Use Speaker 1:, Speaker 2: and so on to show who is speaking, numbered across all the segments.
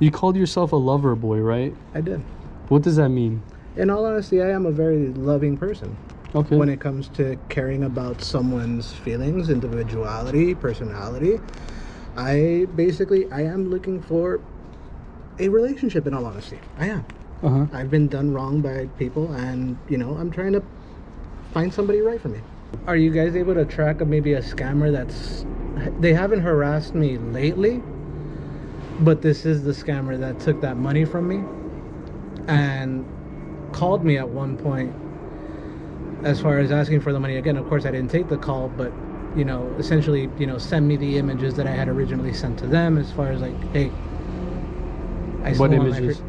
Speaker 1: You called yourself a lover boy, right?
Speaker 2: I did.
Speaker 1: What does that mean?
Speaker 2: In all honesty, I am a very loving person.
Speaker 1: Okay.
Speaker 2: When it comes to caring about someone's feelings, individuality, personality, I am looking for a relationship, in all honesty. I am. I've been done wrong by people, and I'm trying to find somebody right for me. Are you guys able to track maybe a scammer they haven't harassed me lately, but this is the scammer that took that money from me and called me at one point as far as asking for the money again. Of course, I didn't take the call, but essentially send me the images that I had originally sent to them, as far as like, hey,
Speaker 1: what images?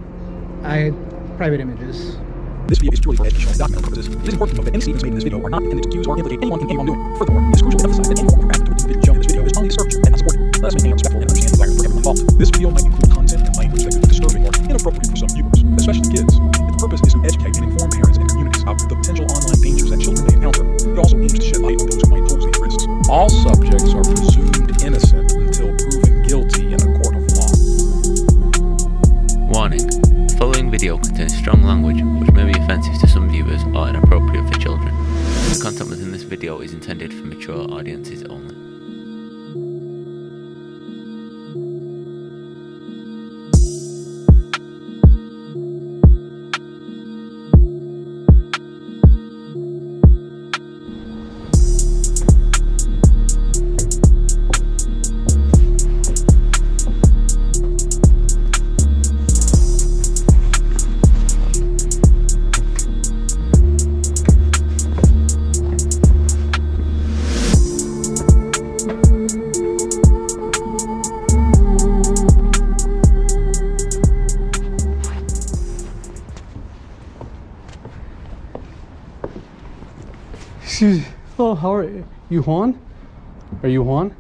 Speaker 2: Private images.
Speaker 3: This video is purely for educational and documental purposes. It is important to note that any statements made in this video are not intended to accuse or implicate anyone in any wrongdoing. Furthermore, it is crucial to emphasize that any form of harassment towards individuals shown in this video is on the assertion and not supported. Let us maintain a respectful and understanding environment for everyone involved. This video might include content and language that could be disturbing or inappropriate for some viewers, especially kids. Its purpose is to educate and inform parents and communities about the potential online dangers that children may encounter. It also aims to shed light on those who might pose these risks.
Speaker 4: All subjects are presumed innocent until proven guilty in a court of law.
Speaker 5: Warning. The following video contains strong language which may be offensive to some viewers or inappropriate for children. The content within this video is intended for mature audiences only.
Speaker 1: Oh, how are you, Juan? Are you Juan?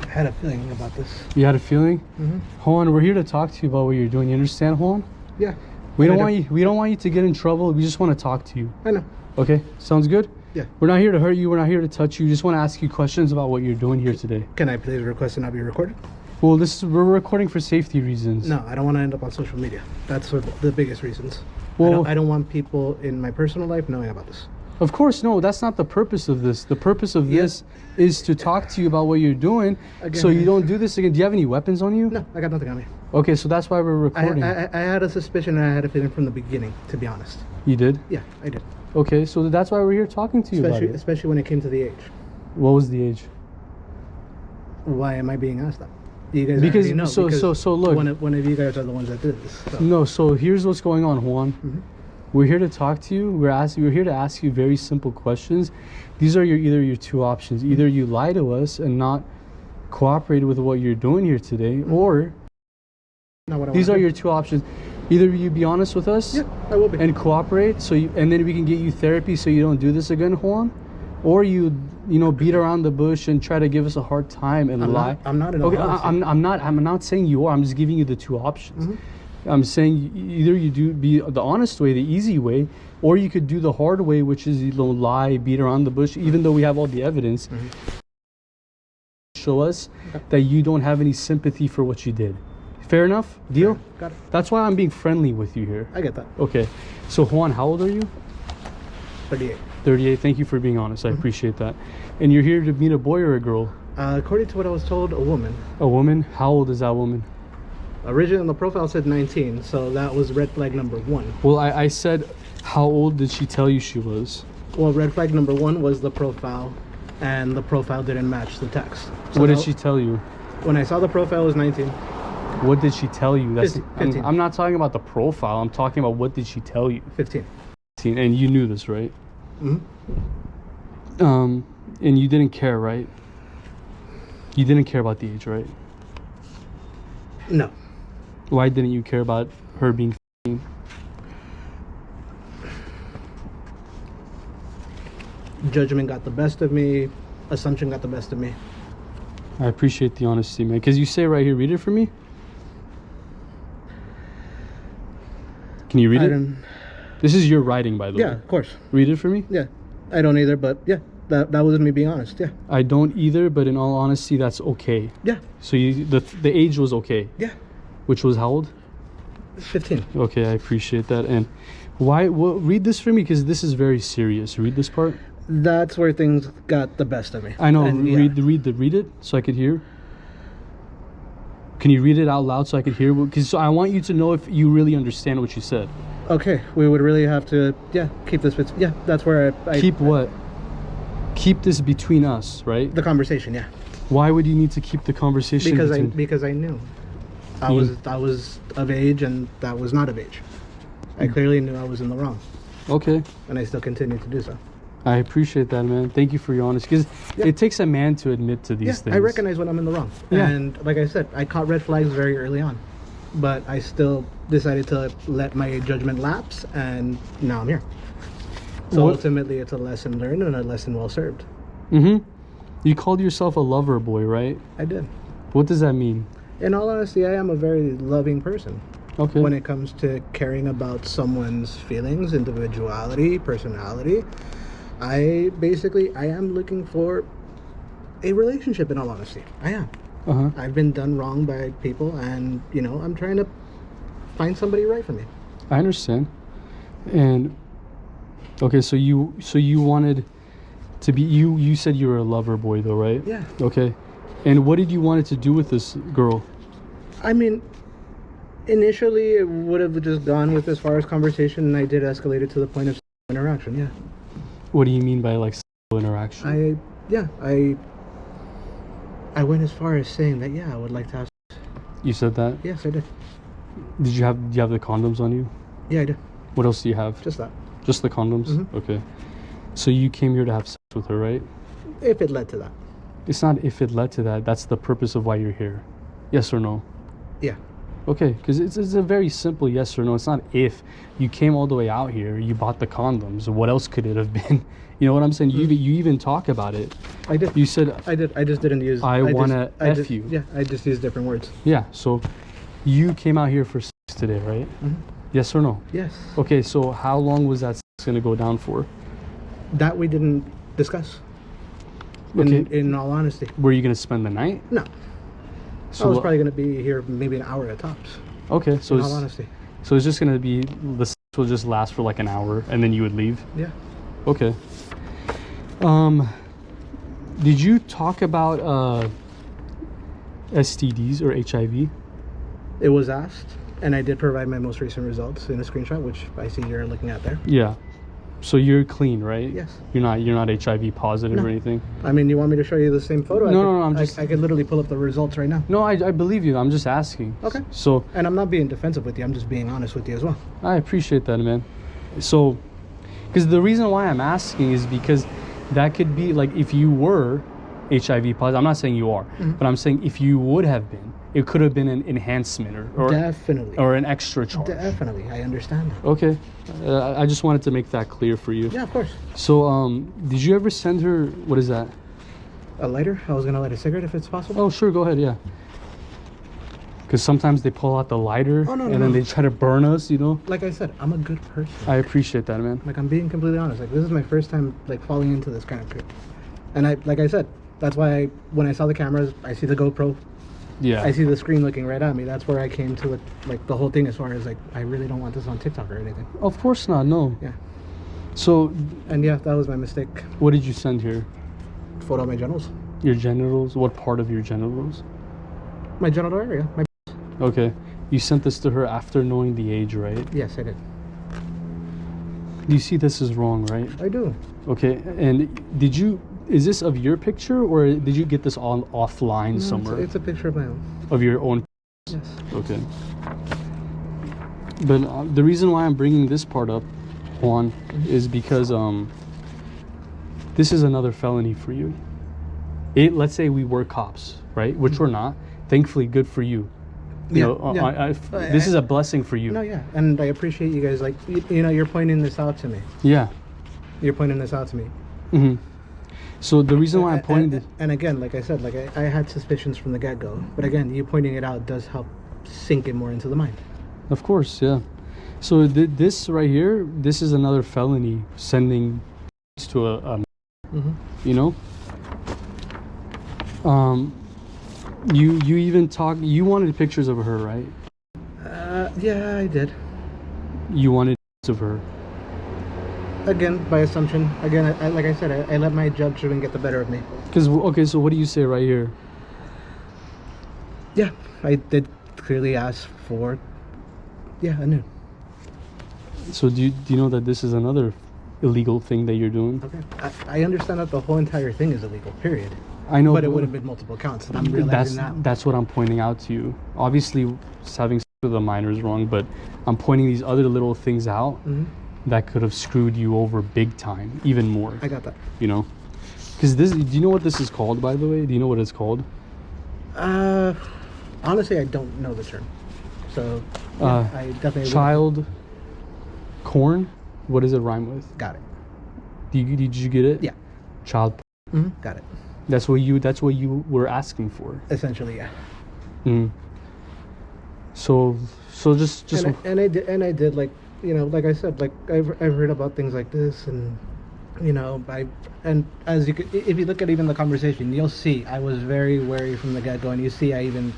Speaker 2: I had a feeling about this.
Speaker 1: You had a feeling?
Speaker 2: Mm-hmm.
Speaker 1: Juan, we're here to talk to you about what you're doing. You understand, Juan?
Speaker 2: Yeah.
Speaker 1: We don't want you to get in trouble. We just want to talk to you.
Speaker 2: I know.
Speaker 1: Okay, sounds good?
Speaker 2: Yeah.
Speaker 1: We're not here to hurt you. We're not here to touch you. We just want to ask you questions about what you're doing here today.
Speaker 2: Can I please request to not be recorded?
Speaker 1: Well, we're recording for safety reasons.
Speaker 2: No, I don't want to end up on social media. That's the biggest reasons.
Speaker 1: Well,
Speaker 2: I don't want people in my personal life knowing about this.
Speaker 1: Of course, no, that's not the purpose of this. The purpose of this is to talk to you about what you're doing, again, so you don't do this again. Do you have any weapons on you?
Speaker 2: No, I got nothing on me.
Speaker 1: Okay, so that's why we're recording.
Speaker 2: I had a suspicion, and I had a feeling from the beginning, to be honest.
Speaker 1: You did?
Speaker 2: Yeah, I did.
Speaker 1: Okay, so that's why we're here talking to you about it.
Speaker 2: Especially when it came to the age.
Speaker 1: What was the age?
Speaker 2: Why am I being asked that? You guys
Speaker 1: because
Speaker 2: know,
Speaker 1: so look,
Speaker 2: one of you guys are the ones that did this. So.
Speaker 1: No, so here's what's going on, Juan.
Speaker 2: Mm-hmm.
Speaker 1: We're here to talk to you. We're here to ask you very simple questions. These are either your two options. Either you lie to us and not cooperate with what you're doing here today, or these are your two options. Either you be honest with us,
Speaker 2: yeah, I will be,
Speaker 1: and cooperate, and then we can get you therapy so you don't do this again, Juan, or you beat around the bush and try to give us a hard time and lie.
Speaker 2: I'm not in
Speaker 1: okay, I'm not saying you are. I'm just giving you the two options. Mm-hmm. I'm saying either you do be the honest way, the easy way, or you could do the hard way, which is lie, beat around the bush, even though we have all the evidence. Mm-hmm. Show us that you don't have any sympathy for what you did. Fair enough? Deal?
Speaker 2: Fair. Got it.
Speaker 1: That's why I'm being friendly with you here.
Speaker 2: I get that.
Speaker 1: Okay. So Juan, how old are you?
Speaker 2: 38.
Speaker 1: 38. Thank you for being honest. I appreciate that. And you're here to meet a boy or a girl?
Speaker 2: According to what I was told, a woman.
Speaker 1: A woman? How old is that woman?
Speaker 2: Originally, the profile said 19, so that was red flag number 1.
Speaker 1: Well, I said, how old did she tell you she was?
Speaker 2: Well, red flag number 1 was the profile, and the profile didn't match the text. So
Speaker 1: what did she tell you?
Speaker 2: When I saw the profile, it was 19.
Speaker 1: What did she tell you?
Speaker 2: 15.
Speaker 1: I'm not talking about the profile. I'm talking about what did she tell you?
Speaker 2: 15.
Speaker 1: And you knew this, right?
Speaker 2: Mm-hmm.
Speaker 1: And you didn't care, right? You didn't care about the age, right?
Speaker 2: No.
Speaker 1: Why didn't you care about her being 15?
Speaker 2: Judgment got the best of me. Assumption got the best of me.
Speaker 1: I appreciate the honesty, man. Because you say right here, read it for me. Can you read it? This is your writing, by the way.
Speaker 2: Yeah, of course.
Speaker 1: Read it for me?
Speaker 2: Yeah. I don't either, but yeah. That wasn't me being honest, yeah.
Speaker 1: I don't either, but in all honesty, that's okay.
Speaker 2: Yeah.
Speaker 1: So the age was okay?
Speaker 2: Yeah.
Speaker 1: which was how old?
Speaker 2: 15.
Speaker 1: Okay, I appreciate that. And why? Well, read this for me because this is very serious. Read this part.
Speaker 2: That's where things got the best of me.
Speaker 1: I know.
Speaker 2: And,
Speaker 1: Read it so I could hear. Can you read it out loud so I could hear? Because I want you to know if you really understand what you said.
Speaker 2: Okay, we would really have to, keep this. That's where I
Speaker 1: Keep what? Keep this between us, right?
Speaker 2: the conversation. Yeah,
Speaker 1: Why would you need to keep the conversation between?
Speaker 2: because I knew I was of age and that was not of age. I clearly knew I was in the wrong,
Speaker 1: Okay.
Speaker 2: and I still continue to do so.
Speaker 1: I appreciate that, man. Thank you for your honesty. Because it takes a man to admit to these things.
Speaker 2: I recognize when I'm in the wrong.
Speaker 1: Yeah.
Speaker 2: And like I said, I caught red flags very early on, but I still decided to let my judgment lapse, and now I'm here. So
Speaker 1: What-
Speaker 2: ultimately, it's a lesson learned and a lesson well served.
Speaker 1: Mm-hmm. You called yourself a lover boy, right?
Speaker 2: I did.
Speaker 1: What does that mean?
Speaker 2: In all honesty, I am a very loving person.
Speaker 1: Okay.
Speaker 2: When it comes to caring about someone's feelings, individuality, personality, I am looking for a relationship, in all honesty. I am.
Speaker 1: Uh-huh.
Speaker 2: I've been done wrong by people, and I'm trying to find somebody right for me.
Speaker 1: I understand. And okay, so you wanted to be you said you were a lover boy though, right?
Speaker 2: Yeah.
Speaker 1: Okay. And what did you want it to do with this girl?
Speaker 2: I mean, initially it would have just gone with as far as conversation, and I did escalate it to the point of interaction. Yeah.
Speaker 1: What do you mean by like sexual interaction?
Speaker 2: I went as far as saying that I would like to have.
Speaker 1: You said that?
Speaker 2: Yes, I did.
Speaker 1: Do you have the condoms on you?
Speaker 2: Yeah, I did.
Speaker 1: What else do you have?
Speaker 2: Just that.
Speaker 1: Just the condoms?
Speaker 2: Mhm.
Speaker 1: Okay. So you came here to have sex with her, right?
Speaker 2: If it led to that.
Speaker 1: It's not if it led to that. That's the purpose of why you're here. Yes or no?
Speaker 2: Yeah.
Speaker 1: Okay, because it's a very simple yes or no. It's not if. You came all the way out here, you bought the condoms. What else could it have been? You know what I'm saying? You even talk about it.
Speaker 2: I did.
Speaker 1: You said,
Speaker 2: I did. I just didn't use.
Speaker 1: I wanna
Speaker 2: I
Speaker 1: F
Speaker 2: just-
Speaker 1: you.
Speaker 2: Yeah, I just used different words.
Speaker 1: yeah, so you came out here for sex today, right?
Speaker 2: Mhm.
Speaker 1: Yes or no?
Speaker 2: Yes.
Speaker 1: Okay, so how long was that sex going to go down for?
Speaker 2: That we didn't discuss.
Speaker 1: Okay.
Speaker 2: In all honesty,
Speaker 1: Were you going to spend the night?
Speaker 2: no.
Speaker 1: So
Speaker 2: I was probably going to be here maybe an hour at tops.
Speaker 1: okay, so
Speaker 2: In all honesty.
Speaker 1: so it's just going to be the sex will just last for like an hour and then you would leave?
Speaker 2: Yeah.
Speaker 1: Okay. Did you talk about STDs or HIV?
Speaker 2: It was asked, and I did provide my most recent results in a screenshot, which I see you're looking at there.
Speaker 1: Yeah. So you're clean, right?
Speaker 2: Yes.
Speaker 1: You're not HIV positive
Speaker 2: No.
Speaker 1: or anything?
Speaker 2: I mean, you want me to show you the same photo?
Speaker 1: No,
Speaker 2: I
Speaker 1: I'm
Speaker 2: could literally pull up the results right now.
Speaker 1: No, I believe you. I'm just asking.
Speaker 2: Okay.
Speaker 1: So
Speaker 2: And I'm not being defensive with you. I'm just being honest with you as well.
Speaker 1: I appreciate that, man. So, because the reason why I'm asking is because that could be like if you were HIV positive. I'm not saying you are, but I'm saying if you would have been, it could have been an enhancement or
Speaker 2: Definitely.
Speaker 1: or an extra charge.
Speaker 2: Definitely. I understand that.
Speaker 1: Okay, I just wanted to make that clear for you.
Speaker 2: Yeah, of course.
Speaker 1: So, did you ever send her? What is that?
Speaker 2: A lighter? I was going to light a cigarette if it's possible.
Speaker 1: Oh, sure, go ahead. Yeah. Because sometimes they pull out the lighter
Speaker 2: Oh, no,
Speaker 1: and
Speaker 2: no,
Speaker 1: then
Speaker 2: no.
Speaker 1: they try to burn us. You know.
Speaker 2: Like I said, I'm a good person.
Speaker 1: I appreciate that, man.
Speaker 2: Like, I'm being completely honest. Like, this is my first time, like, falling into this kind of crap. And like I said, that's why when I saw the cameras, I see the GoPro,
Speaker 1: Yeah.
Speaker 2: I see the screen looking right at me. That's where I came to, like, the whole thing as far as, like, I really don't want this on TikTok or anything.
Speaker 1: Of course not. No.
Speaker 2: Yeah.
Speaker 1: So,
Speaker 2: And yeah, that was my mistake.
Speaker 1: what did you send here?
Speaker 2: Photo of my genitals.
Speaker 1: Your genitals? What part of your genitals?
Speaker 2: My genital area.
Speaker 1: Okay. You sent this to her after knowing the age, right?
Speaker 2: Yes, I did.
Speaker 1: You see this is wrong, right?
Speaker 2: I do.
Speaker 1: Okay. And is this of your picture or did you get this on offline somewhere?
Speaker 2: It's a picture of my own.
Speaker 1: Of your own?
Speaker 2: Yes.
Speaker 1: Okay. But the reason why I'm bringing this part up, Juan, is because this is another felony for you. Let's say we were cops, right? Which we're not. Thankfully, good for you. This is a blessing for you.
Speaker 2: No, yeah. And I appreciate you guys. Like, you're pointing this out to me.
Speaker 1: Yeah.
Speaker 2: You're pointing this out to me.
Speaker 1: Mm-hmm. So the reason why I'm pointing this...
Speaker 2: And again, like I said, like I had suspicions from the get-go. But again, you pointing it out does help sink it more into the mind.
Speaker 1: Of course, yeah. So this right here, this is another felony, sending to a you know? You even you wanted pictures of her, right?
Speaker 2: Yeah, I did.
Speaker 1: You wanted of her.
Speaker 2: Again, by assumption. Again, like I said, I let my judgment get the better of me.
Speaker 1: Because, okay, so what do you say right here?
Speaker 2: Yeah, I did clearly ask for, yeah, a nude.
Speaker 1: So do you know that this is another illegal thing that you're doing?
Speaker 2: Okay. I understand that the whole entire thing is illegal, period.
Speaker 1: I know,
Speaker 2: But it would have been multiple counts. I'm realizing now.
Speaker 1: That's what I'm pointing out to you. Obviously, having sex with a minor is wrong, but I'm pointing these other little things out that could have screwed you over big time, even more.
Speaker 2: I got that.
Speaker 1: You know? Because this, do you know what this is called, by the way? Do you know what it's called?
Speaker 2: Honestly, I don't know the term. So, yeah, I definitely...
Speaker 1: Child corn? What does it rhyme with?
Speaker 2: Got it.
Speaker 1: Did you get it?
Speaker 2: Yeah.
Speaker 1: Child.
Speaker 2: Got it.
Speaker 1: That's what you were asking for.
Speaker 2: Essentially, yeah.
Speaker 1: So just
Speaker 2: and I did like, you know, like I said, like I've heard about things like this, and you know, and as you could, if you look at even the conversation, you'll see I was very wary from the get go, and you see I even,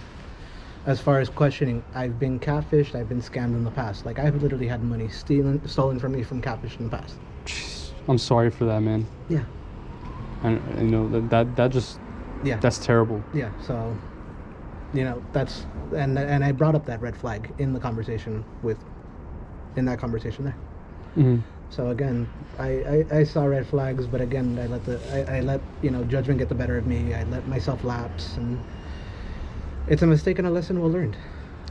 Speaker 2: as far as questioning, I've been catfished, I've been scammed in the past. Like I've literally had money stolen from me from catfish in the past.
Speaker 1: I'm sorry for that, man.
Speaker 2: Yeah.
Speaker 1: And you know that just,
Speaker 2: yeah,
Speaker 1: that's terrible.
Speaker 2: Yeah. So, you know, that's and I brought up that red flag in the conversation in that conversation there. So again, I saw red flags, but again, I let you know, judgment get the better of me. I let myself lapse, and it's a mistake and a lesson well learned.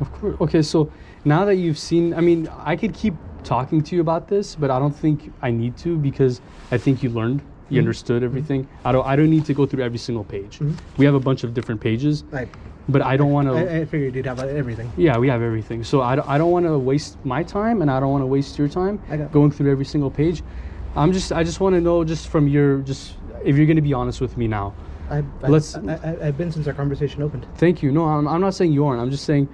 Speaker 1: Of course. Okay, so now that you've seen, I mean, I could keep talking to you about this, but I don't think I need to, because I think you learned. You understood everything. I don't need to go through every single page. We have a bunch of different pages, but I don't want to.
Speaker 2: I figured you'd have everything.
Speaker 1: Yeah, we have everything. So I don't want to waste my time, and I don't want to waste your time going through every single page. I just want to know, just from your, if you're going to be honest with me now.
Speaker 2: I've been since our conversation opened.
Speaker 1: Thank you. No, I'm not saying you aren't. I'm just saying,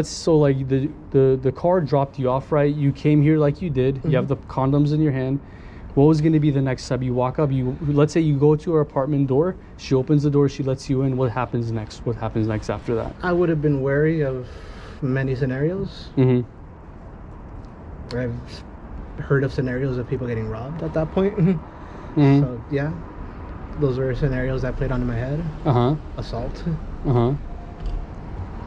Speaker 1: so like the car dropped you off, right? You came here like you did. You have the condoms in your hand. What was going to be the next step? You walk up, let's say you go to her apartment door, she opens the door, she lets you in. What happens next? What happens next after that? I
Speaker 2: would have been wary of many scenarios. I've heard of scenarios of people getting robbed at that point. So yeah, those were scenarios that played onto my head. Assault.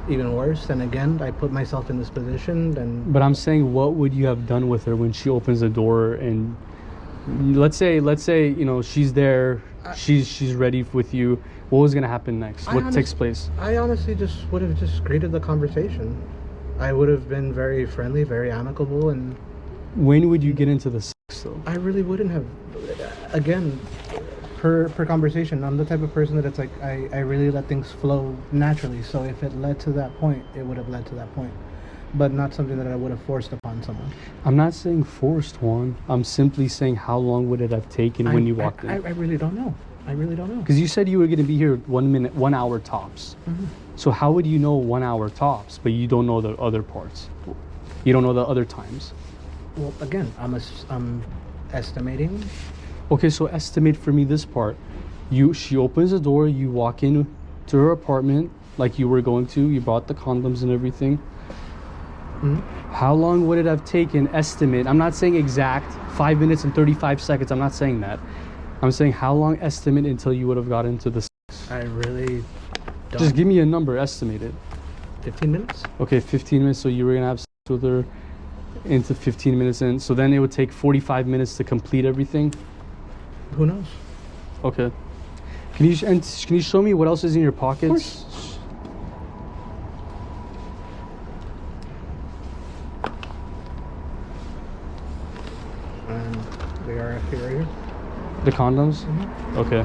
Speaker 2: Even worse. And again, I put myself in this position. But
Speaker 1: I'm saying, what would you have done with her when she opens the door and... Let's say you know, she's there, she's ready with you. What was gonna happen next? What takes place?
Speaker 2: I honestly just would have just greeted the conversation. I would have been very friendly, very amicable. And
Speaker 1: when would you get into the sex though?
Speaker 2: I really wouldn't have. Again, per conversation, I'm the type of person that it's like I really let things flow naturally. So if it led to that point, it would have led to that point. But not something that I would have forced upon someone. I'm
Speaker 1: not saying forced, Juan. I'm simply saying, how long would it have taken when you walked in?
Speaker 2: I really don't know. I really don't know.
Speaker 1: Because you said you were going to be here 1 hour tops. So how would you know 1 hour tops, but you don't know the other parts? You don't know the other times?
Speaker 2: Well, again, I'm estimating.
Speaker 1: Okay, so estimate for me this part. She opens the door, you walk in to her apartment like you were going to. You brought the condoms and everything. How long would it have taken, estimate? I'm not saying exact, 5 minutes and 35 seconds. I'm not saying that. I'm saying how long estimate until you would have got into the sex?
Speaker 2: I really don't.
Speaker 1: Just give me a number, estimate it.
Speaker 2: 15 minutes?
Speaker 1: Okay, 15 minutes. So you were going to have sex with her into 15 minutes in. So then it would take 45 minutes to complete everything?
Speaker 2: Who knows?
Speaker 1: Okay. Can you show me what else is in your pockets?
Speaker 2: Of course. They are here.
Speaker 1: The condoms? Okay.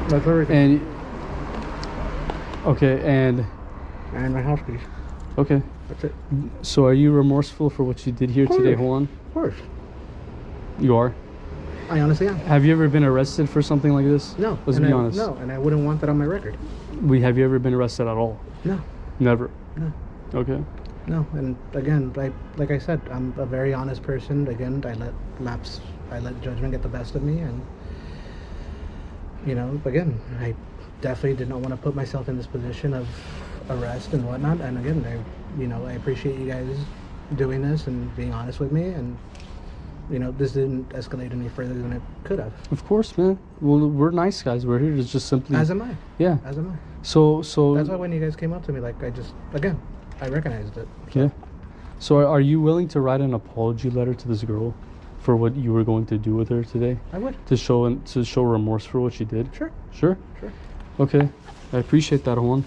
Speaker 2: That's everything.
Speaker 1: And
Speaker 2: my house keys.
Speaker 1: Okay.
Speaker 2: That's it.
Speaker 1: So are you remorseful for what you did here today, Juan?
Speaker 2: Of course.
Speaker 1: You are?
Speaker 2: I honestly am.
Speaker 1: Have you ever been arrested for something like this?
Speaker 2: No.
Speaker 1: Let's be honest.
Speaker 2: No, and I wouldn't want that on my record.
Speaker 1: Have you ever been arrested at all?
Speaker 2: No.
Speaker 1: Never?
Speaker 2: No.
Speaker 1: Okay.
Speaker 2: No, and again, like I said, I'm a very honest person. Again, I let judgment get the best of me, and you know, again, I definitely did not want to put myself in this position of arrest and whatnot. And again, I appreciate you guys doing this and being honest with me. And this didn't escalate any further than it could have.
Speaker 1: Of course, man. Well, we're nice guys. We're here to just simply.
Speaker 2: As am I.
Speaker 1: Yeah.
Speaker 2: As am I.
Speaker 1: So.
Speaker 2: That's why when you guys came up to me, like I recognized it.
Speaker 1: Yeah. So are you willing to write an apology letter to this girl for what you were going to do with her today?
Speaker 2: I would.
Speaker 1: To show remorse for what she did?
Speaker 2: Sure.
Speaker 1: Sure?
Speaker 2: Sure.
Speaker 1: Okay. I appreciate that one.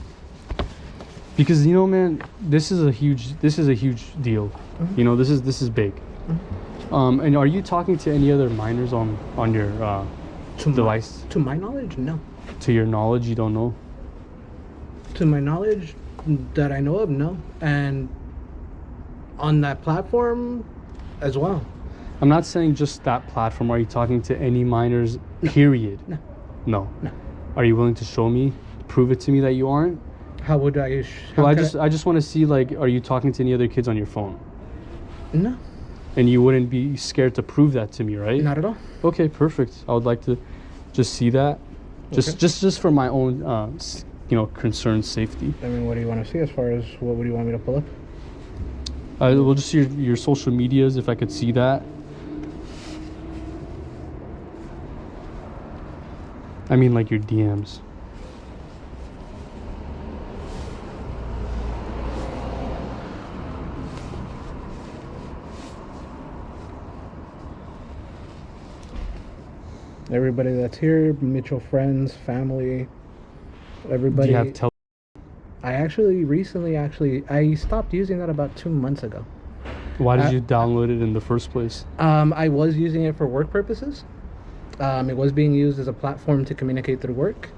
Speaker 1: Because man, this is a huge deal.
Speaker 2: Mm-hmm.
Speaker 1: This is big.
Speaker 2: Mm-hmm.
Speaker 1: And are you talking to any other minors on your device?
Speaker 2: To my knowledge, no.
Speaker 1: To your knowledge, you don't know?
Speaker 2: To my knowledge, that I know of, no. And on that platform as well.
Speaker 1: I'm not saying just that platform. Are you talking to any minors, period? No. No. Are you willing to show me, prove it to me that you aren't?
Speaker 2: How would I?
Speaker 1: I just want to see, are you talking to any other kids on your phone?
Speaker 2: No.
Speaker 1: And you wouldn't be scared to prove that to me, right?
Speaker 2: Not at all.
Speaker 1: Okay, perfect. I would like to just see that, just for my own, concerned safety.
Speaker 2: I mean, what do you want to see as far as what would you want me to pull up?
Speaker 1: We'll just see your social medias, if I could see that. I mean, like your DMs.
Speaker 2: Everybody that's here, mutual friends, family, everybody.
Speaker 1: Do you have
Speaker 2: I I stopped using that about 2 months ago.
Speaker 1: Why did you download it in the first place?
Speaker 2: I was using it for work purposes. It was being used as a platform to communicate through work.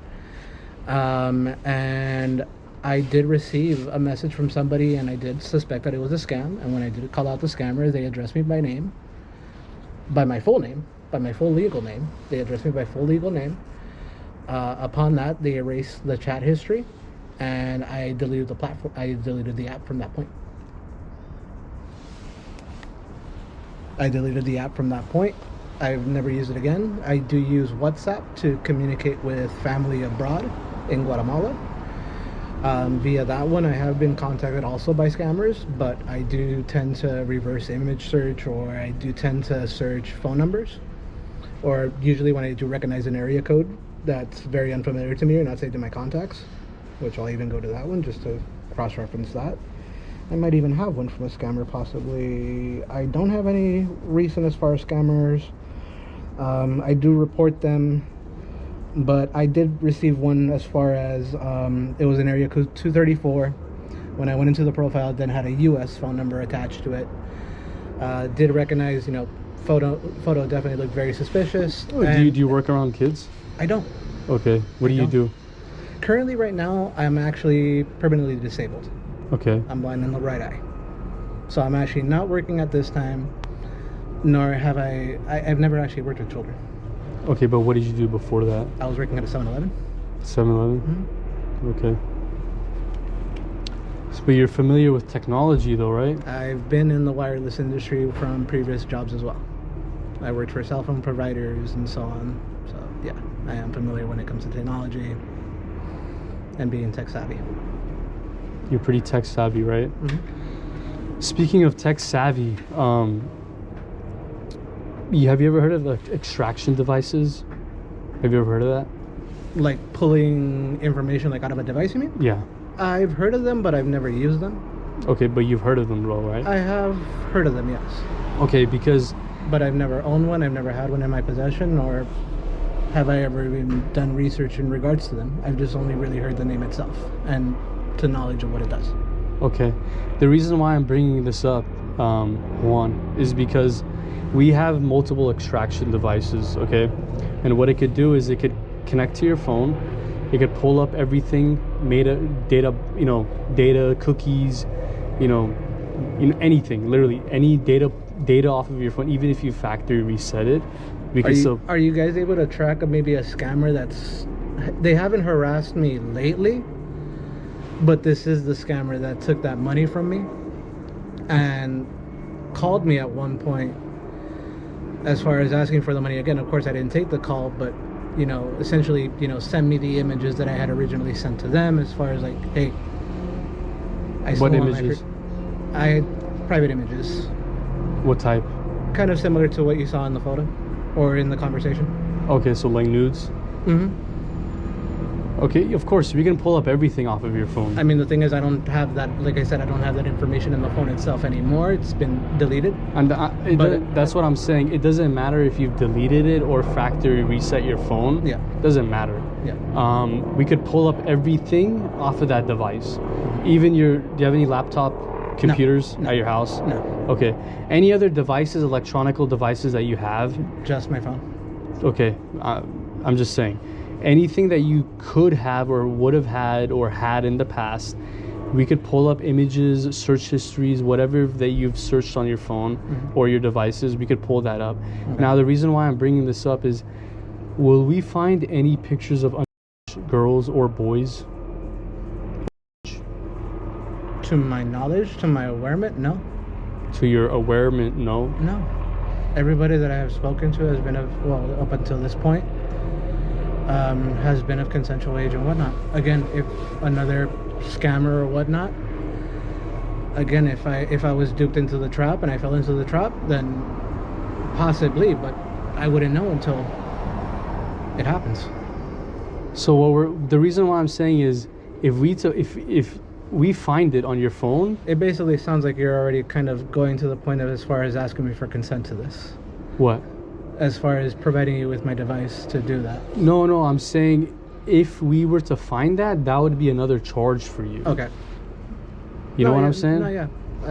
Speaker 2: And I did receive a message from somebody, and I did suspect that it was a scam. And when I did call out the scammer, they addressed me by name, by my full name, by my full legal name. They addressed me by full legal name. Upon that, they erased the chat history, and I deleted the platform. I deleted the app from that point. I've never used it again. I do use WhatsApp to communicate with family abroad in Guatemala. Via that one, I have been contacted also by scammers, but I do tend to reverse image search, or I do tend to search phone numbers, or usually when I do recognize an area code that's very unfamiliar to me or not saved in my contacts, which I'll even go to that one just to cross-reference that. I might even have one from a scammer, possibly. I don't have any recent as far as scammers. I do report them, but I did receive one as far as it was an area code 234. When I went into the profile, it then had a US phone number attached to it. Did recognize, photo definitely looked very suspicious.
Speaker 1: Oh, do you work around kids?
Speaker 2: I don't.
Speaker 1: Okay. What do you do?
Speaker 2: Currently, right now, I'm actually permanently disabled.
Speaker 1: Okay.
Speaker 2: I'm blind in the right eye. So I'm actually not working at this time, nor have I've never actually worked with children.
Speaker 1: Okay, but what did you do before that?
Speaker 2: I was working at a 7-Eleven.
Speaker 1: 7-Eleven? Okay. But you're familiar with technology though, right?
Speaker 2: I've been in the wireless industry from previous jobs as well. I worked for cell phone providers and so on. So yeah, I am familiar when it comes to technology and being tech savvy.
Speaker 1: You're pretty tech savvy, right?
Speaker 2: Mm-hmm.
Speaker 1: Speaking of tech savvy, have you ever heard of extraction devices? Have you ever heard of that?
Speaker 2: Like pulling information out of a device, you mean?
Speaker 1: Yeah.
Speaker 2: I've heard of them, but I've never used them.
Speaker 1: Okay, but you've heard of them though, right?
Speaker 2: I have heard of them, yes.
Speaker 1: Okay, because...
Speaker 2: But I've never owned one. I've never had one in my possession, or have I ever even done research in regards to them. I've just only really heard the name itself and to knowledge of what it does.
Speaker 1: Okay. The reason why I'm bringing this up, Juan, is because we have multiple extraction devices, okay? And what it could do is it could connect to your phone. It could pull up everything, data, cookies, anything, literally any data off of your phone, even if you factory reset it.
Speaker 2: Are you guys able to track maybe a scammer they haven't harassed me lately, but this is the scammer that took that money from me and called me at one point as far as asking for the money again. Of course, I didn't take the call, but essentially, send me the images that I had originally sent to them as far as hey, I
Speaker 1: What
Speaker 2: still want
Speaker 1: images?
Speaker 2: private images.
Speaker 1: What type?
Speaker 2: Kind of similar to what you saw in the photo or in the conversation.
Speaker 1: Okay, so like nudes.
Speaker 2: Mm-hmm.
Speaker 1: Okay, of course we can pull up everything off of your phone.
Speaker 2: I mean, the thing is, I don't have that. Like I said, I don't have that information in the phone itself anymore. It's been deleted.
Speaker 1: And
Speaker 2: But-
Speaker 1: that's what I'm saying. It doesn't matter if you've deleted it or factory reset your phone.
Speaker 2: Yeah.
Speaker 1: Doesn't matter.
Speaker 2: Yeah.
Speaker 1: We could pull up everything off of that device. Even do you have any laptop computers
Speaker 2: No.
Speaker 1: at your house?
Speaker 2: No.
Speaker 1: Okay. Any other devices, electronical devices that you have?
Speaker 2: Just my phone.
Speaker 1: Okay. I'm just saying. Anything that you could have or would have had or had in the past, we could pull up images, search histories, whatever that you've searched on your phone or your devices, we could pull that up.
Speaker 2: Okay.
Speaker 1: Now, the reason why I'm bringing this up is, will we find any pictures of girls or boys?
Speaker 2: To my knowledge, to my awareness, no.
Speaker 1: To your awareness, no?
Speaker 2: No. Everybody that I have spoken to has been up until this point, has been of consensual age and whatnot. Again, if another scammer or whatnot, again, if I was duped into the trap and I fell into the trap, then possibly, but I wouldn't know until it happens.
Speaker 1: So the reason why I'm saying is, if we find it on your phone,
Speaker 2: It basically sounds like you're already kind of going to the point of as far as asking me for consent to this,
Speaker 1: what?
Speaker 2: as far as providing you with my device to do that.
Speaker 1: No, I'm saying if we were to find that would be another charge for you.
Speaker 2: Okay.
Speaker 1: You know
Speaker 2: No,
Speaker 1: what
Speaker 2: yeah,
Speaker 1: I'm saying?
Speaker 2: No, yeah.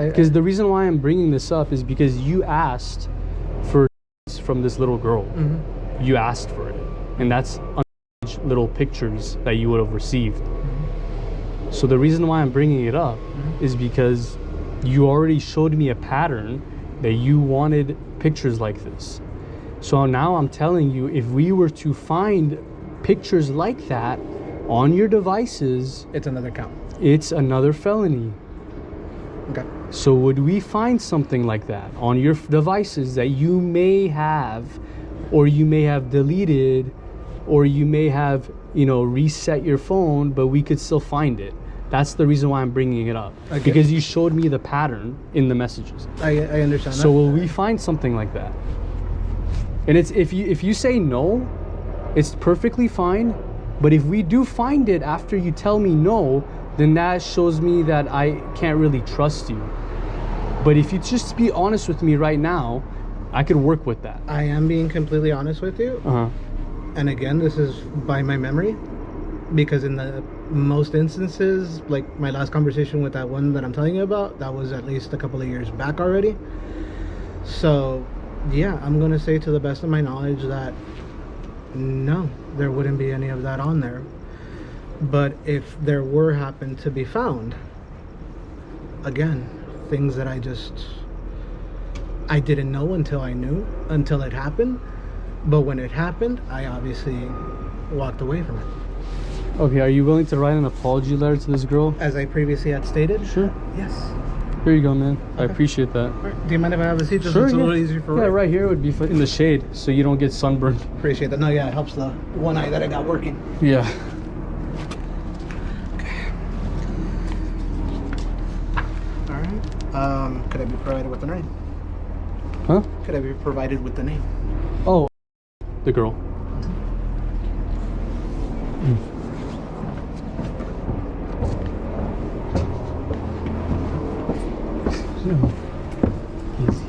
Speaker 1: Because the reason why I'm bringing this up is because you asked for from this little girl.
Speaker 2: Mhm.
Speaker 1: You asked for it, and that's little pictures that you would have received. So the reason why I'm bringing it up is because you already showed me a pattern that you wanted pictures like this. So now I'm telling you, if we were to find pictures like that on your devices,
Speaker 2: It's another count.
Speaker 1: it's another felony.
Speaker 2: Okay.
Speaker 1: So would we find something like that on your devices that you may have, or you may have deleted, or you may have, reset your phone, but we could still find it? That's the reason why I'm bringing it up.
Speaker 2: Okay.
Speaker 1: Because you showed me the pattern in the messages.
Speaker 2: I understand
Speaker 1: So
Speaker 2: that.
Speaker 1: will we find something like that? And it's if you say no, it's perfectly fine. But if we do find it after you tell me no, then that shows me that I can't really trust you. But if you just be honest with me right now, I could work with that.
Speaker 2: I am being completely honest with you.
Speaker 1: Uh-huh.
Speaker 2: And again, this is by my memory, because in the most instances, like my last conversation with that one that I'm telling you about, that was at least a couple of years back already. So yeah, I'm gonna say to the best of my knowledge that no, there wouldn't be any of that on there. But if there were happened to be found, again, things that I didn't know until it happened. But when it happened, I obviously walked away from it.
Speaker 1: Okay, are you willing to write an apology letter to this girl?
Speaker 2: As I previously had stated.
Speaker 1: Sure.
Speaker 2: Yes.
Speaker 1: Here you go, man. I
Speaker 2: Okay.
Speaker 1: appreciate that.
Speaker 2: All right. Do you mind if I have a seat? Just
Speaker 1: Sure,
Speaker 2: it's a
Speaker 1: yeah.
Speaker 2: little easier for
Speaker 1: Yeah, right here would be in the shade, so you don't get sunburned.
Speaker 2: Appreciate that. No, yeah, it helps the one eye that I got working.
Speaker 1: Yeah.
Speaker 2: All right. Could I be provided with the name?
Speaker 1: Huh?
Speaker 2: Could I be provided with the name?
Speaker 1: Oh, the girl.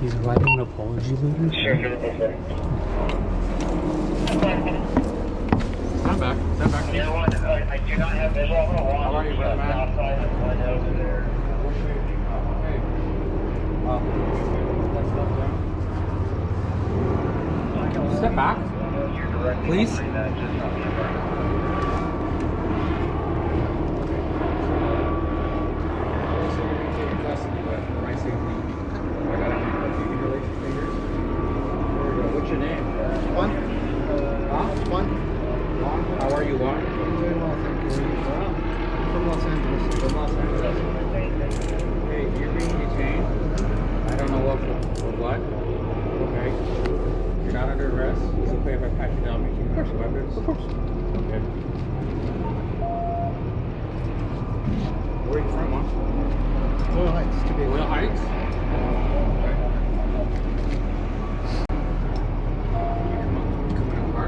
Speaker 1: He's writing an apology letter?
Speaker 6: Stand back. Stand back.
Speaker 7: You know what? I do not have visual. I'm going to walk
Speaker 6: How are you, brother, man?
Speaker 7: outside and find over there.
Speaker 6: Step back.
Speaker 7: You're directly
Speaker 6: Please?
Speaker 7: behind that, just on the right.
Speaker 6: What's your name?
Speaker 2: Juan?
Speaker 6: Huh?
Speaker 2: Juan?
Speaker 6: How are you, Juan?
Speaker 2: I'm doing well, thank you. I'm from Los Angeles.
Speaker 6: From Los Angeles. Okay, you're being detained. I don't know for what. Okay. You're not under arrest. It's okay if I pat you down, make you have weapons?
Speaker 2: Of course.
Speaker 6: Okay. Where are you from, Juan?
Speaker 2: to be
Speaker 6: Will Heights? You come in a car?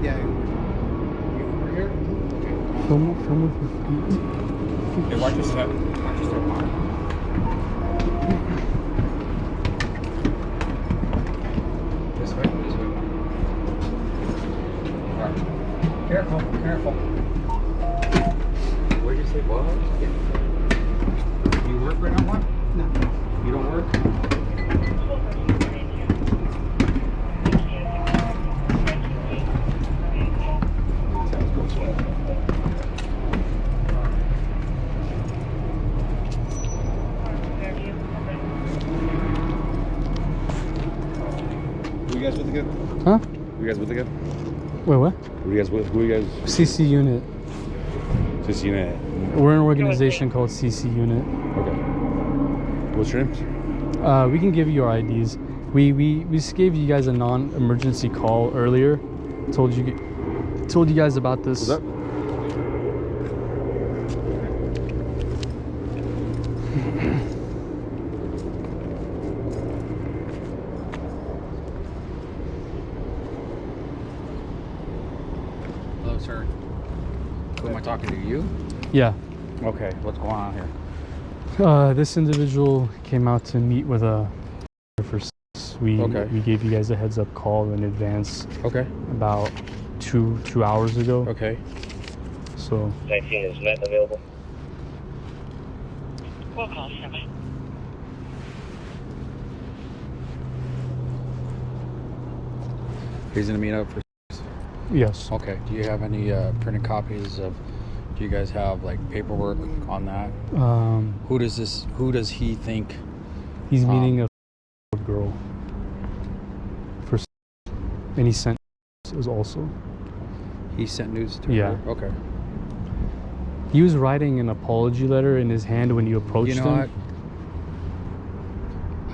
Speaker 2: Yeah.
Speaker 6: You over here? Okay.
Speaker 1: Film with your feet.
Speaker 6: Hey, watch your step. Watch your step, Mark. This way, this way. Alright. Careful, careful. Where'd you say what? You work right now, Mark?
Speaker 2: No.
Speaker 6: You don't work?
Speaker 8: Who you guys with again?
Speaker 1: Huh?
Speaker 8: Who you guys with again?
Speaker 1: Wait, what?
Speaker 8: Who you guys with? Who you guys?
Speaker 1: CC unit.
Speaker 8: Just you know.
Speaker 1: We're an organization called CC unit.
Speaker 8: Okay. What's your names?
Speaker 1: We can give you your IDs. We just gave you guys a non-emergency call earlier. Told you guys about this.
Speaker 8: What's that?
Speaker 6: Hello, sir. Who am I talking to? You?
Speaker 1: Yeah.
Speaker 6: Okay, what's going on here?
Speaker 1: This individual came out to meet with a for we gave you guys a heads up call in advance
Speaker 6: Okay.
Speaker 1: about two hours ago.
Speaker 6: Okay.
Speaker 1: So
Speaker 7: 19 is not available.
Speaker 9: We'll call 7.
Speaker 6: He's gonna meet up for.
Speaker 1: yes.
Speaker 6: Okay. Do you have any printed copies of? Do you guys have like paperwork on that? Who does he think?
Speaker 1: He's meeting a girl for and he sent is also.
Speaker 6: He sent news to
Speaker 1: Yeah.
Speaker 6: her? Okay.
Speaker 1: He was writing an apology letter in his hand when you approached
Speaker 6: You know
Speaker 1: him.
Speaker 6: what?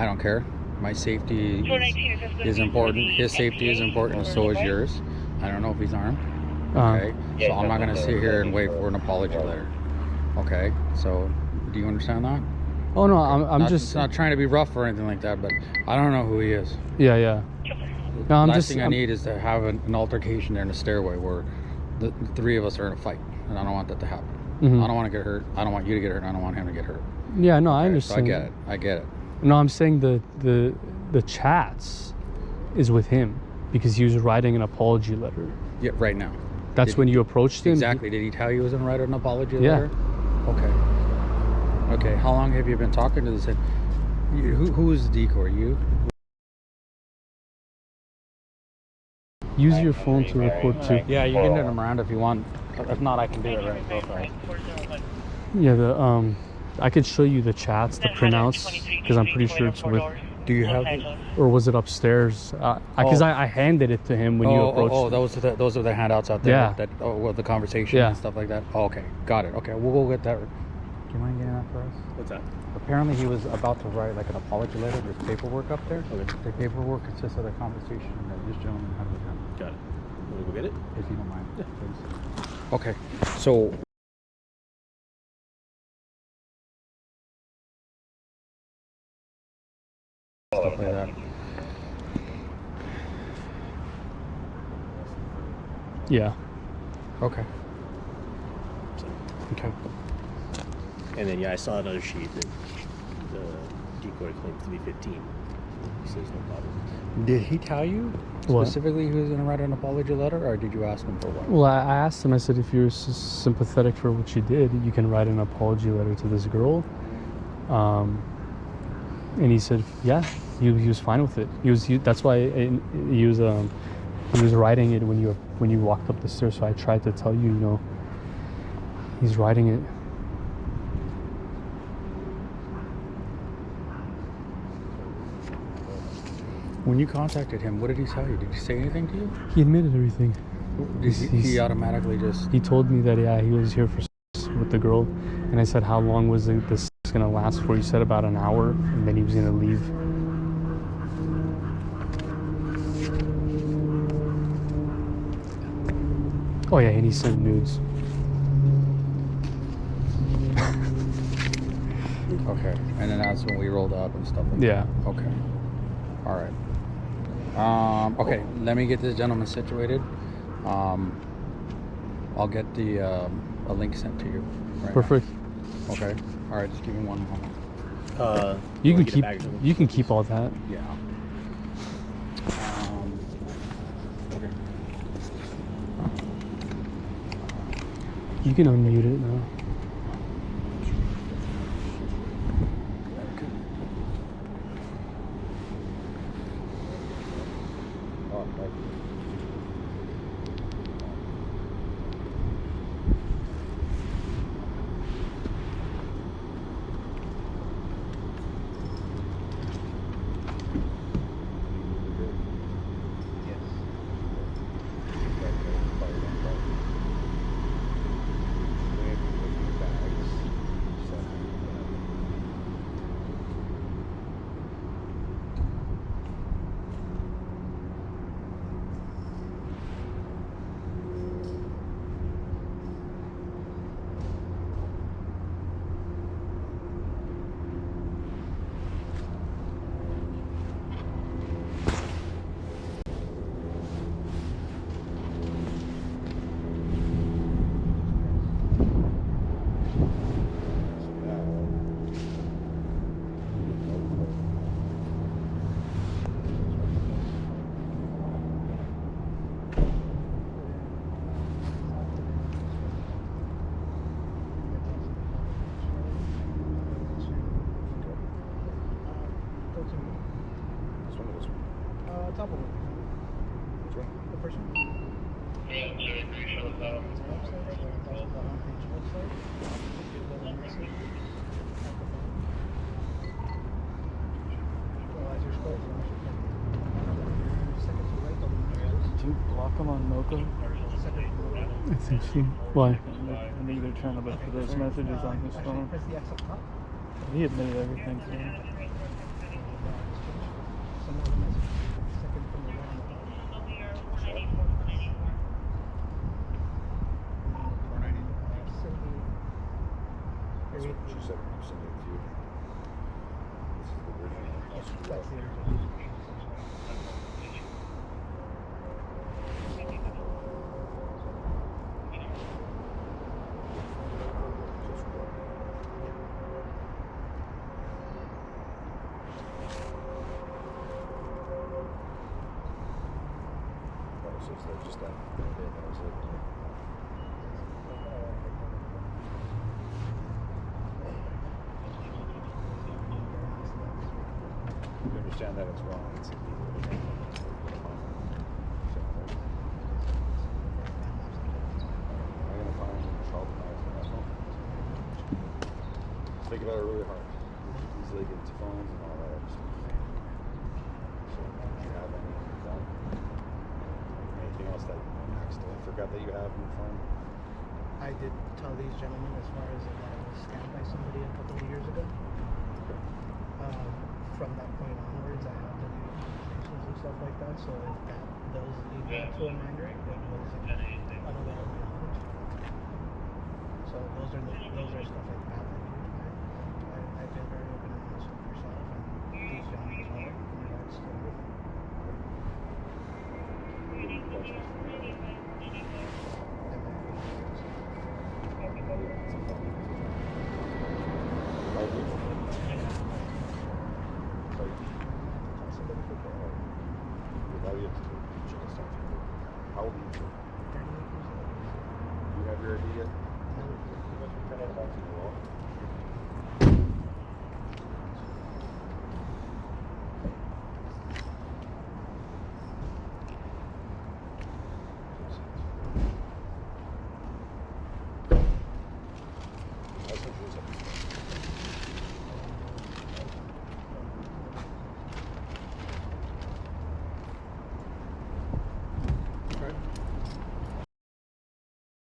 Speaker 6: I don't care. My safety
Speaker 9: 419 is
Speaker 6: is important. His safety is important, and so is yours. I don't know if he's armed.
Speaker 1: Uh,
Speaker 6: Okay. So I'm not gonna sit here and wait for an apology letter. Okay. So do you understand that?
Speaker 1: Oh no, I'm
Speaker 6: not,
Speaker 1: just
Speaker 6: not trying to be rough or anything like that, but I don't know who he is.
Speaker 1: yeah. No, I'm
Speaker 6: Last
Speaker 1: just
Speaker 6: thing I need is to have an altercation there in the stairway where the three of us are in a fight, and I don't want that to happen.
Speaker 1: Mhm.
Speaker 6: I don't want to get hurt. I don't want you to get hurt. I don't want him to get hurt.
Speaker 1: Yeah, no, I
Speaker 6: Okay,
Speaker 1: understand.
Speaker 6: So I get it. I get it.
Speaker 1: No, I'm saying the chats is with him because he was writing an apology letter.
Speaker 6: Yeah, right now.
Speaker 1: That's
Speaker 6: Did
Speaker 1: when
Speaker 6: he-
Speaker 1: you approached him.
Speaker 6: Exactly. Did he tell you he was going to write an apology
Speaker 1: Yeah.
Speaker 6: letter? Okay. Okay. How long have you been talking to this? Who is the decoy? You?
Speaker 1: Use your phone to record too.
Speaker 6: Yeah, you can do them around if you want. If not, I can do it right. Go for it.
Speaker 1: Yeah, I could show you the chats, the printouts, because I'm pretty sure it's with.
Speaker 6: Do you have it?
Speaker 1: Or was it upstairs? Because I handed it to him when you approached.
Speaker 6: Oh, those are the handouts out there.
Speaker 1: Yeah.
Speaker 6: That well, the conversation
Speaker 1: Yeah.
Speaker 6: and stuff like that. Oh, okay, got it. Okay, we'll go get that. Do you mind getting that for us?
Speaker 8: What's that?
Speaker 6: Apparently, he was about to write like an apology letter. There's paperwork up there. Okay. The paperwork consists of the conversation that this gentleman had with him.
Speaker 8: Got it. Will we go get it?
Speaker 6: If you don't mind, please. Okay, so. Stuff like that.
Speaker 1: Yeah.
Speaker 6: Okay. Okay.
Speaker 8: And then, yeah, I saw another sheet that the decoy claims to be 15. He says no problem.
Speaker 6: Did he tell you
Speaker 1: What?
Speaker 6: specifically he was going to write an apology letter, or did you ask him for one?
Speaker 1: Well, I asked him. I said, if you're sympathetic for what you did, you can write an apology letter to this girl. And he said, yeah, he was fine with it. That's why he was writing it when you walked up the stairs. So I tried to tell you, he's writing it.
Speaker 6: When you contacted him, what did he tell you? Did he say anything to you?
Speaker 1: He admitted everything.
Speaker 6: Did he automatically just...
Speaker 1: He told me that he was here for sex with the girl, and I said, how long was this gonna last for? He said about an hour, and then he was gonna leave. Oh yeah, and he sent nudes.
Speaker 6: Okay, and then that's when we rolled up and stuff like
Speaker 1: Yeah.
Speaker 6: that. Okay. All right. Okay, let me get this gentleman situated. I'll get the a link sent to you. Right
Speaker 1: Perfect.
Speaker 6: now. Okay. All right, just give me one moment.
Speaker 1: You can
Speaker 8: get it
Speaker 1: keep.
Speaker 8: back to them.
Speaker 1: You can keep all that.
Speaker 6: Yeah. Okay.
Speaker 1: You can unmute it now.
Speaker 2: Top of it. Which one? The first one?
Speaker 9: Did you block him on Mocha?
Speaker 1: I think so. Why?
Speaker 9: I think they're trying to look for those messages on his phone. He admitted everything to me.
Speaker 7: She said I'm sending it to you. This is the original.
Speaker 2: That's the original.
Speaker 7: So it's like just that bit, that was it. You understand that it's wrong. It's illegal. I'm gonna find Charles Myers on that phone. Think about it really hard. Easily get to phones and all that other stuff. So, do you have any of that? Anything else that you accidentally forgot that you have in your phone?
Speaker 2: I did tell these gentlemen as far as that I was scammed by somebody a couple of years ago. From that point onwards, I have deleted conversations and stuff like that. So if that does lead me to a reminder, it was unaware of my knowledge. So those are stuff like that that you would find. I've been very open and honest with yourself and these gentlemen as well in regards to everything.
Speaker 7: How old are you?
Speaker 2: 38 years old.
Speaker 7: Do you have your ID yet? Turn it back to the wall.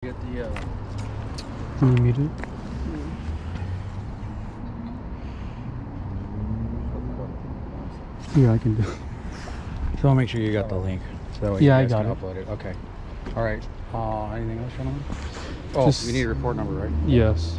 Speaker 6: Get the
Speaker 1: Can you mute it? Yeah, I can do.
Speaker 6: So I'll make sure you got the link. So that way
Speaker 1: Yeah, I
Speaker 6: you guys
Speaker 1: got
Speaker 6: can
Speaker 1: it.
Speaker 6: upload it. Okay. All right. Anything else, gentlemen? Oh,
Speaker 1: Just-
Speaker 6: you need a report number, right?
Speaker 1: Yes.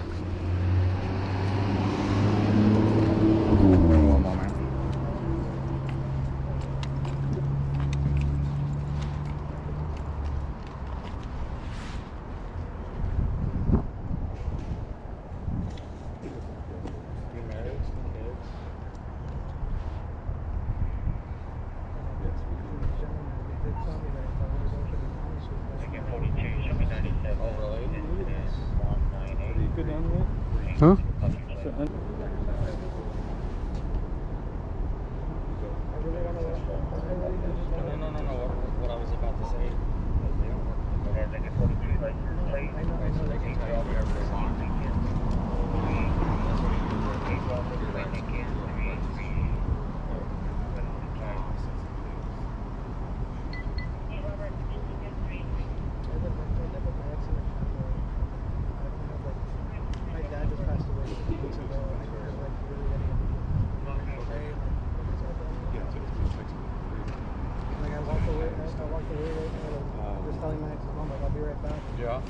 Speaker 1: Huh?
Speaker 6: No. What I was about to say. They don't work. I know they can tell you whatever they want.
Speaker 2: My dad just passed away 2 weeks ago. I couldn't like really like I walked away right now, like, just telling my ex-mom, like, I'll be right back.
Speaker 6: Yeah.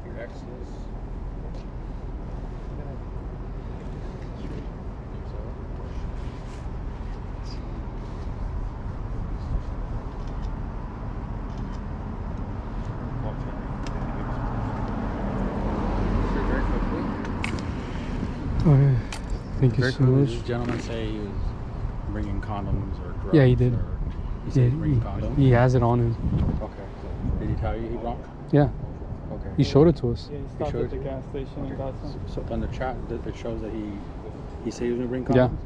Speaker 6: Your ex is.
Speaker 1: Okay. Thank you
Speaker 10: Very
Speaker 1: so
Speaker 10: quickly,
Speaker 1: much.
Speaker 10: did this gentleman say he was bringing condoms or drugs?
Speaker 1: Yeah, he did.
Speaker 10: Or he said he was bringing condoms?
Speaker 1: He has it on him.
Speaker 10: Okay. Did he tell you he brought?
Speaker 1: Yeah.
Speaker 10: Okay.
Speaker 1: He showed it to us.
Speaker 9: Yeah, he stopped
Speaker 10: showed
Speaker 9: at the
Speaker 10: you?
Speaker 9: gas station and got some.
Speaker 10: So on the chat, it shows that he said he was going to bring
Speaker 1: Yeah.
Speaker 10: condoms?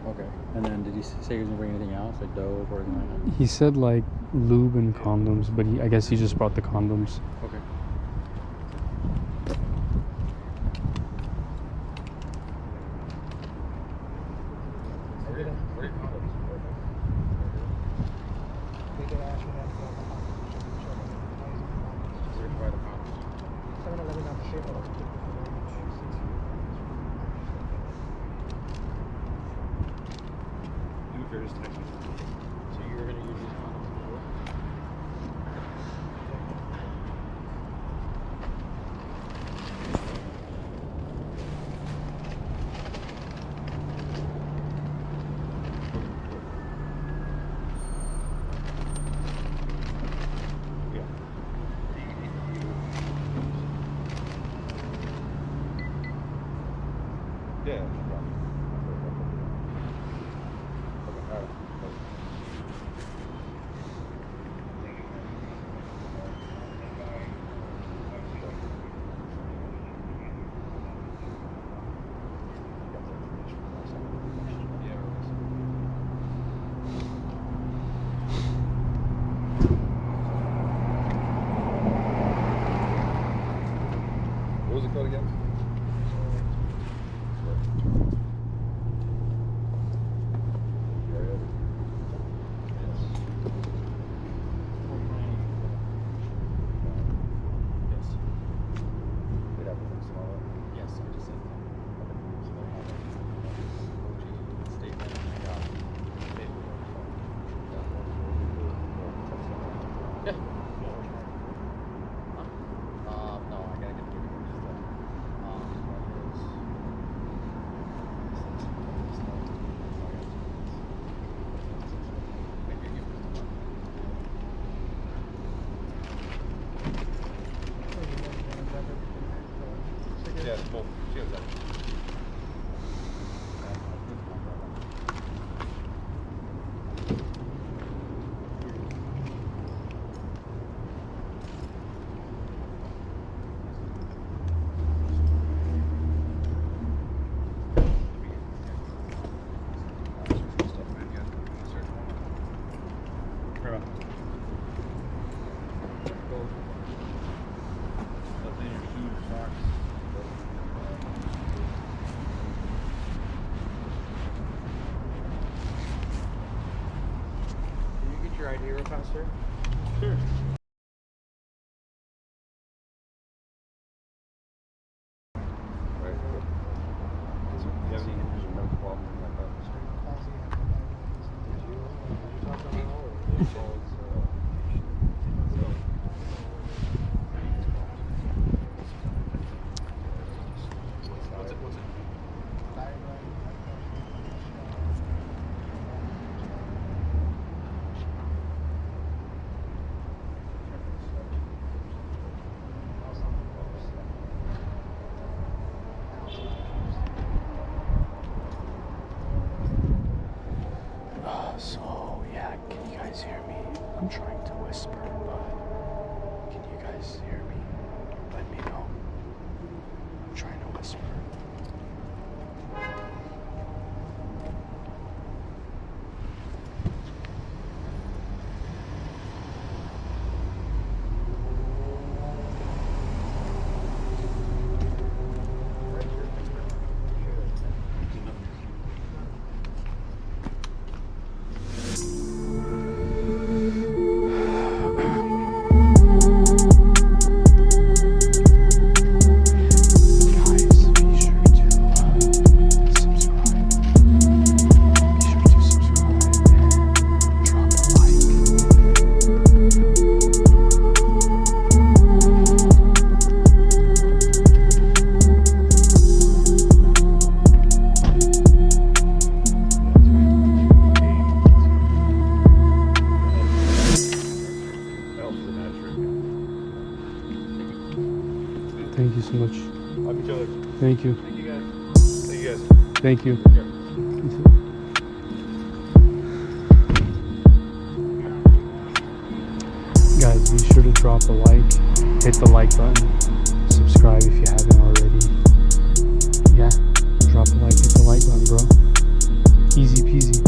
Speaker 10: Okay. And then did he say he was going to bring anything else, like dope or anything like that?
Speaker 1: He said like lube and condoms, but I guess he just brought the condoms.
Speaker 10: Okay.
Speaker 2: They did ask me that for the
Speaker 6: Where to buy the condoms?
Speaker 2: 7-Eleven out the shape of it.
Speaker 7: You could just text me.
Speaker 6: So you were gonna use these condoms before?
Speaker 7: Yeah, no problem. Okay, alright. What was it called again?
Speaker 6: Yes, I just said Yeah. No, I gotta get
Speaker 7: Yeah, both. She has that.
Speaker 6: Can you get your ID real fast, sir?
Speaker 9: Sure.
Speaker 7: Right. You have any injuries or medical problems like that? What's it? helps the natural.
Speaker 1: Thank you so much.
Speaker 7: Love each other.
Speaker 1: Thank you.
Speaker 7: Thank you guys. Thank you guys.
Speaker 1: Thank you.
Speaker 7: Take care.
Speaker 1: You too. Guys, be sure to drop a like, hit the like button, subscribe if you haven't already. Yeah, drop a like, hit the like button, bro. Easy peasy.